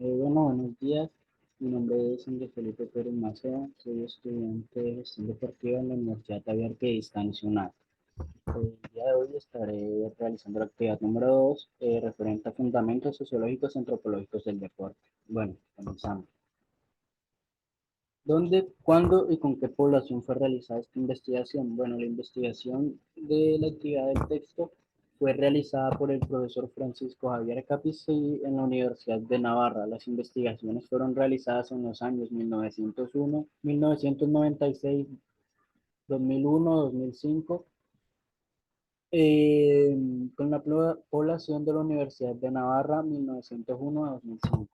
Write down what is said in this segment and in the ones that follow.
Bueno, buenos días. Mi nombre es Andrés Felipe Pérez Macea. Soy estudiante de gestión deportiva en la Universidad Abierta y Distancional. El día de hoy estaré realizando la actividad número 2, referente a fundamentos sociológicos y antropológicos del deporte. Bueno, comenzamos. ¿Dónde, cuándo y con qué población fue realizada esta investigación? Bueno, la investigación de la actividad del texto fue realizada por el profesor Francisco Javier Capicelli en la Universidad de Navarra. Las investigaciones fueron realizadas en los años 1901, 1996, 2001, 2005, eh, con la población de la Universidad de Navarra 1901 a 2005.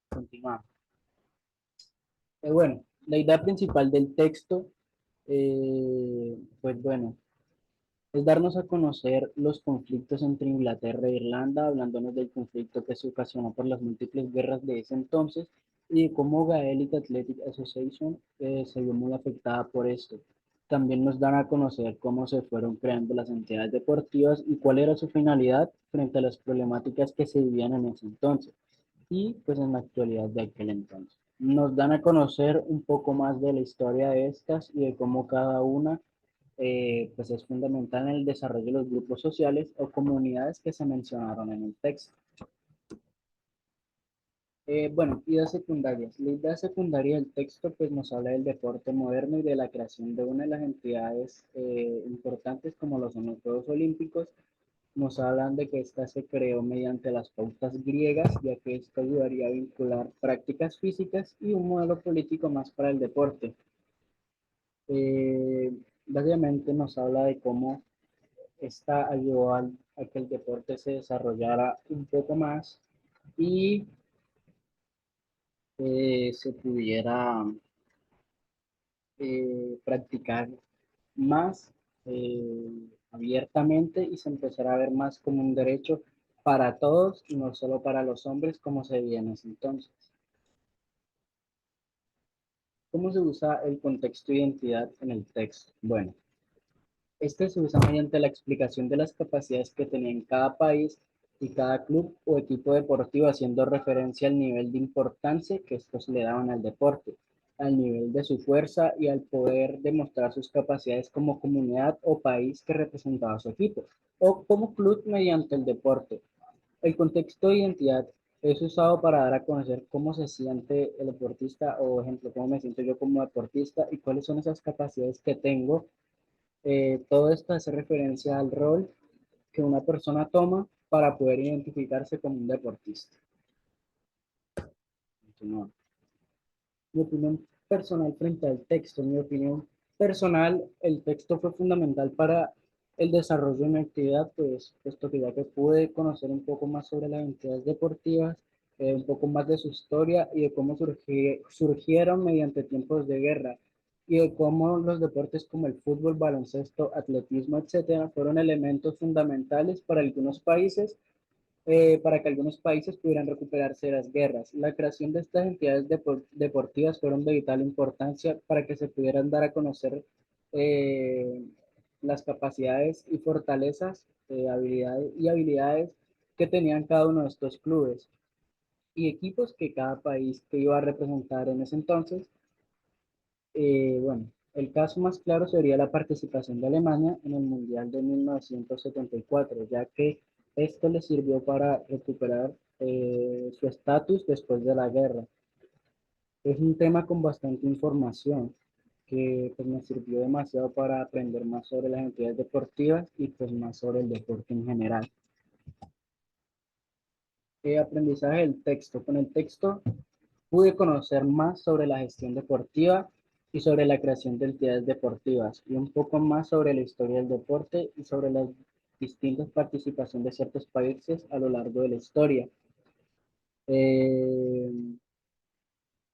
Continuamos. Bueno, la idea principal del texto, pues bueno, es darnos a conocer los conflictos entre Inglaterra e Irlanda, hablándonos del conflicto que se ocasionó por las múltiples guerras de ese entonces y de cómo Gaelic Athletic Association se vio muy afectada por esto. También nos dan a conocer cómo se fueron creando las entidades deportivas y cuál era su finalidad frente a las problemáticas que se vivían en ese entonces y pues en la actualidad de aquel entonces. Nos dan a conocer un poco más de la historia de estas y de cómo cada una pues es fundamental en el desarrollo de los grupos sociales o comunidades que se mencionaron en el texto. Bueno, ideas secundarias. La idea secundaria del texto pues nos habla del deporte moderno y de la creación de una de las entidades importantes como lo son los Juegos Olímpicos. Nos hablan de que esta se creó mediante las pautas griegas, ya que esto ayudaría a vincular prácticas físicas y un modelo político más para el deporte. Eh, Básicamente nos habla de cómo esta ayudó a que el deporte se desarrollara un poco más y se pudiera practicar más abiertamente y se empezara a ver más como un derecho para todos y no solo para los hombres como se veía en ese entonces. ¿Cómo se usa el contexto de identidad en el texto? Bueno, este se usa mediante la explicación de las capacidades que tenía en cada país y cada club o equipo deportivo, haciendo referencia al nivel de importancia que estos le daban al deporte, al nivel de su fuerza y al poder demostrar sus capacidades como comunidad o país que representaba a su equipo, o como club mediante el deporte. El contexto de identidad es usado para dar a conocer cómo se siente el deportista o, ejemplo, cómo me siento yo como deportista y cuáles son esas capacidades que tengo. Todo esto hace referencia al rol que una persona toma para poder identificarse como un deportista. Continúa. Mi opinión personal frente al texto. En mi opinión personal, el texto fue fundamental para el desarrollo de mi actividad, pues, puesto que ya que pude conocer un poco más sobre las entidades deportivas, un poco más de su historia y de cómo surgieron mediante tiempos de guerra y de cómo los deportes como el fútbol, baloncesto, atletismo, etcétera, fueron elementos fundamentales para que algunos países pudieran recuperarse de las guerras. La creación de estas entidades deportivas fueron de vital importancia para que se pudieran dar a conocer eh, las capacidades y fortalezas, habilidades que tenían cada uno de estos clubes y equipos que cada país que iba a representar en ese entonces. Bueno, el caso más claro sería la participación de Alemania en el Mundial de 1974, ya que esto le sirvió para recuperar su estatus después de la guerra. Es un tema con bastante información que pues, me sirvió demasiado para aprender más sobre las entidades deportivas y pues más sobre el deporte en general. Aprendizaje del texto. Con el texto pude conocer más sobre la gestión deportiva y sobre la creación de entidades deportivas y un poco más sobre la historia del deporte y sobre las distintas participaciones de ciertos países a lo largo de la historia. Eh,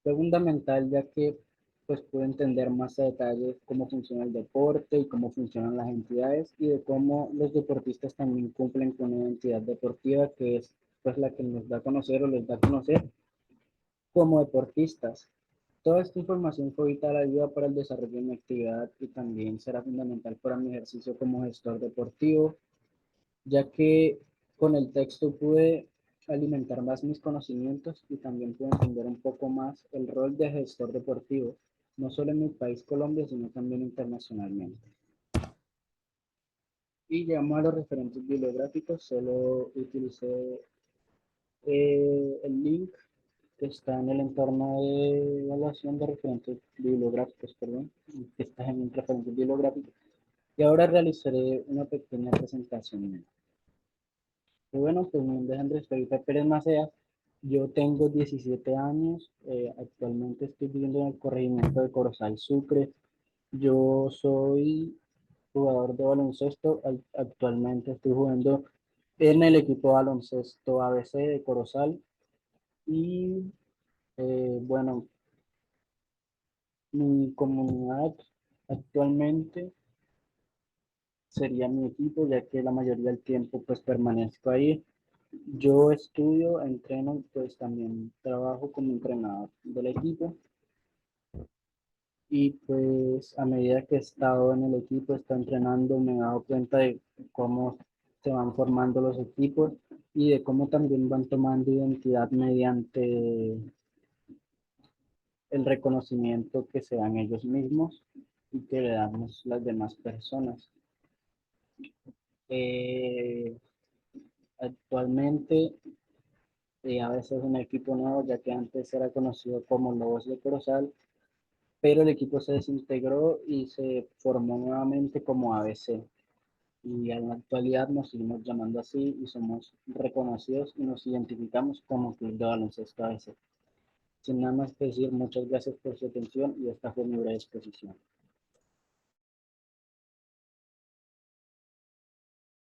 Fue fundamental ya que pues pude entender más a detalle cómo funciona el deporte y cómo funcionan las entidades y de cómo los deportistas también cumplen con una entidad deportiva que es pues la que nos da a conocer o les da a conocer como deportistas. Toda esta información fue vital ayuda para el desarrollo de mi actividad y también será fundamental para mi ejercicio como gestor deportivo, ya que con el texto pude alimentar más mis conocimientos y también puedo entender un poco más el rol de gestor deportivo, no solo en mi país Colombia, sino también internacionalmente. Y llegamos a los referentes bibliográficos, solo utilicé el link que está en el entorno de evaluación de referentes bibliográficos, perdón, que está en referentes bibliográficos. Y ahora realizaré una pequeña presentación. Y bueno, pues mi nombre es Andrés Felipe Pérez Macea. Yo tengo 17 años. Actualmente estoy viviendo en el corregimiento de Corozal, Sucre. Yo soy jugador de baloncesto. Actualmente estoy jugando en el equipo de baloncesto ABC de Corozal. Y bueno, mi comunidad actualmente sería mi equipo, ya que la mayoría del tiempo pues permanezco ahí. Yo estudio, entreno, pues también trabajo como entrenador del equipo y pues a medida que he estado en el equipo, he estado entrenando, me he dado cuenta de cómo se van formando los equipos y de cómo también van tomando identidad mediante el reconocimiento que se dan ellos mismos y que le damos las demás personas. Eh, Actualmente a veces un equipo nuevo, ya que antes era conocido como Lobos de Corozal, pero el equipo se desintegró y se formó nuevamente como ABC. Y en la actualidad nos seguimos llamando así y somos reconocidos y nos identificamos como Club de Baloncesto ABC. Sin nada más que decir, muchas gracias por su atención y esta fue mi breve exposición.